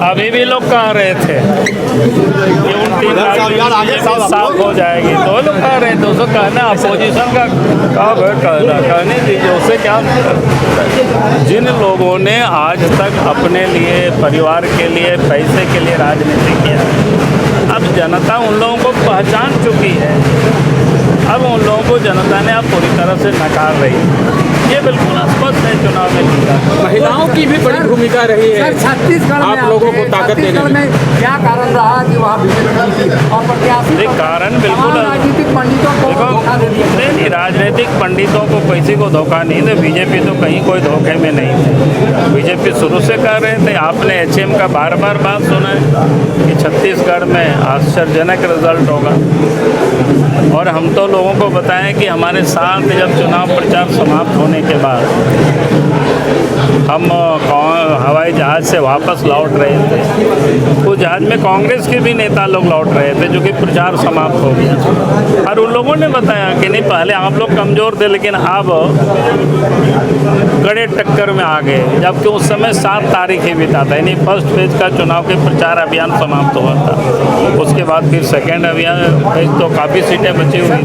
अभी भी लोग कह रहे थे कि 29 साफ हो जाएगी, तो लोग कह रहे थे। उसको कहना अपोजिशन का कहने दीजिए, उससे क्या। जिन लोगों ने आज तक अपने लिए, परिवार के लिए, पैसे के लिए राजनीति किया, अब जनता उन लोगों को पहचान चुकी है। अब उन लोगों को जनता ने अब पूरी तरह से नकार रही है। ये बिल्कुल स्पष्ट है चुनाव में जीता। महिलाओं की भी बड़ी भूमिका रही है छत्तीसगढ़ आप लोगों को ताकत देने में। क्या कारण रहा कि वहाँ और प्रत्याशी कारण बिल्कुल राजनीतिक पंडितों को धोखा दे दिया? नहीं, राजनीतिक पंडितों को किसी को धोखा नहीं दे। बीजेपी तो कहीं कोई धोखे में नहीं थे। बीजेपी शुरू से कह रहे थे। आपने HM का बार बार बात सुना है कि छत्तीसगढ़ में आश्चर्यजनक रिजल्ट होगा, और हम तो लोगों को बताएं कि हमारे साथ जब चुनाव प्रचार समाप्त होने के बाद हम हवाई जहाज़ से वापस लौट रहे थे, उस जहाज़ में कांग्रेस के भी नेता लोग लौट रहे थे, जो कि प्रचार समाप्त हो गया। और उन लोगों ने बताया कि नहीं, पहले आप लोग कमज़ोर थे, लेकिन अब कड़े टक्कर में आ गए। जबकि उस समय 7 तारीख ही बीता था, यानी फर्स्ट फेज का चुनाव के प्रचार अभियान समाप्त हुआ था। उसके बाद फिर सेकेंड अभियान फेज, तो काफ़ी सीटें बची हुई थी।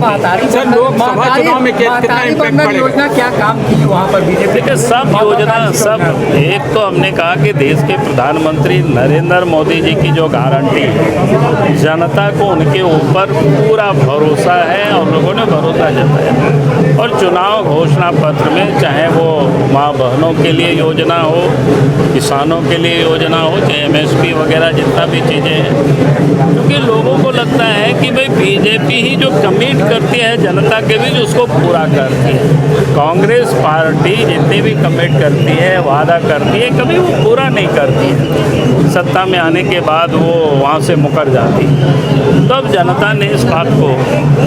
सर, लोकसभा चुनाव में कितना इम्पैक्ट पड़ेगा? क्या काम की वहाँ पर बीजेपी? सब योजना, सब एक तो हमने कहा कि देश के प्रधानमंत्री नरेंद्र मोदी जी की जो गारंटी है, जनता को उनके ऊपर पूरा भरोसा है और लोगों ने भरोसा जताया। और चुनाव घोषणा पत्र में चाहे वो माँ बहनों के लिए योजना हो, किसानों के लिए योजना हो, चाहे MSP वगैरह जितना भी चीज़ें हैं, क्योंकि लोगों को लगता है कि भाई बीजेपी ही जो कमिट करती है जनता के बीच, उसको पूरा करती है। कांग्रेस पार्टी जितनी भी कमिट करती है, वादा करती है, कभी वो पूरा नहीं करती है। सत्ता में आने के बाद वो वहाँ से मुकर जाती है। तब जनता ने इस बात को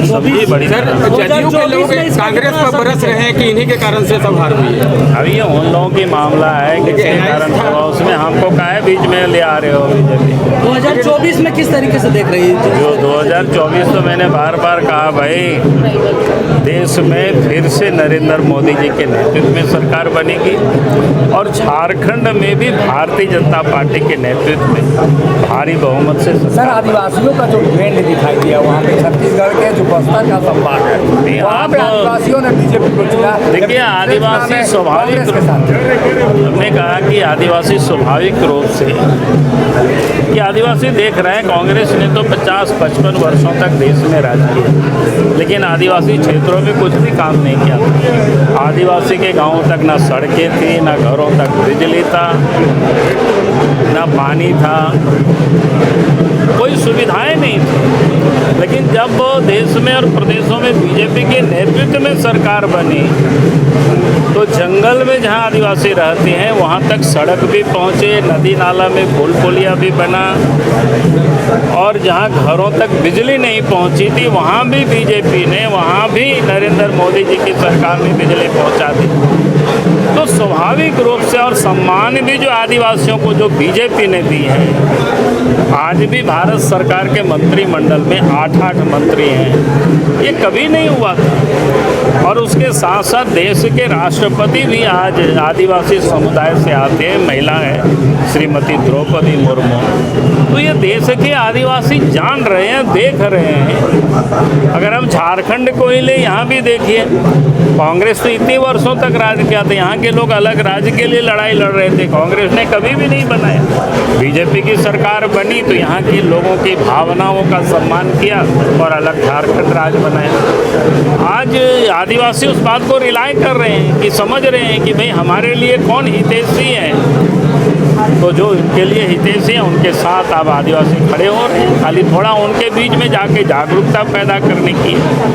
सबकी बड़ी जदयू के लोग कांग्रेस पर बरस रहे हैं कि इन्हीं के कारण से सब हार हुई है। अभी ये उन लोगों की मामला है कि किस कारण हुआ, उसमें हमको कहा है बीच में ले आ रहे हो बीजेपी। 2024 में किस तरीके से देख रही है? जो 2024 तो मैंने बार बार कहा, भाई देश में फिर से नरेंद्र मोदी जी के नेतृत्व में सरकार बनेगी, और झारखंड में भी भारतीय जनता पार्टी के नेतृत्व में भारी बहुमत से। सर, आदिवासियों का जो ट्रेंड दिखाई दिया वहाँ पे छत्तीसगढ़ के जो बस्तर का संभाग है, वहाँ पे आदिवासियों ने बीजेपी को चुना। देखिए, आदिवासी स्वाभाविक, हमने कहा कि आदिवासी स्वाभाविक रूप से, कि आदिवासी देख रहे हैं कांग्रेस ने तो 50-55 वर्षों तक देश में राज किया, लेकिन आदिवासी क्षेत्रों में कुछ भी काम नहीं किया। आदिवासी के गांवों तक ना सड़कें थी, ना घरों तक बिजली था, ना पानी था, कोई सुविधाएं नहीं थी। लेकिन जब देश में और प्रदेशों में बीजेपी के नेतृत्व में सरकार बनी, तो जंगल में जहां आदिवासी रहते हैं वहां तक सड़क भी पहुंचे, नदी नाला में पुल पुलिया भी बना, और जहां घरों तक बिजली नहीं पहुंची थी वहां भी बीजेपी ने, वहां भी नरेंद्र मोदी जी की सरकार ने बिजली पहुंचा दी। तो स्वाभाविक रूप से, और सम्मान भी जो आदिवासियों को जो बीजेपी ने दी है, आज भी भारत सरकार के मंत्रिमंडल में 8-8 मंत्री हैं, ये कभी नहीं हुआ था। और उसके साथ साथ देश के राष्ट्रपति भी आज आदिवासी समुदाय से आते हैं, महिला है श्रीमती द्रौपदी मुर्मू। तो ये देश के आदिवासी जान रहे हैं, देख रहे हैं। अगर हम झारखंड को ही ले, यहाँ भी देखिए, कांग्रेस तो इतने वर्षों तक राज किया था, यहाँ के लोग अलग राज्य के लिए लड़ाई लड़ रहे थे, कांग्रेस ने कभी भी नहीं बनाया। बीजेपी की सरकार बनी तो यहाँ के लोगों की भावनाओं का सम्मान किया और अलग झारखंड राज्य बनाया। आज आदिवासी उस बात को रिलाई कर रहे हैं, कि समझ रहे हैं कि भाई हमारे लिए कौन हितैषी है, तो जो इनके लिए हितैषी हैं उनके साथ अब आदिवासी खड़े हो रहे हैं। खाली थोड़ा उनके बीच में जाके जागरूकता पैदा करने की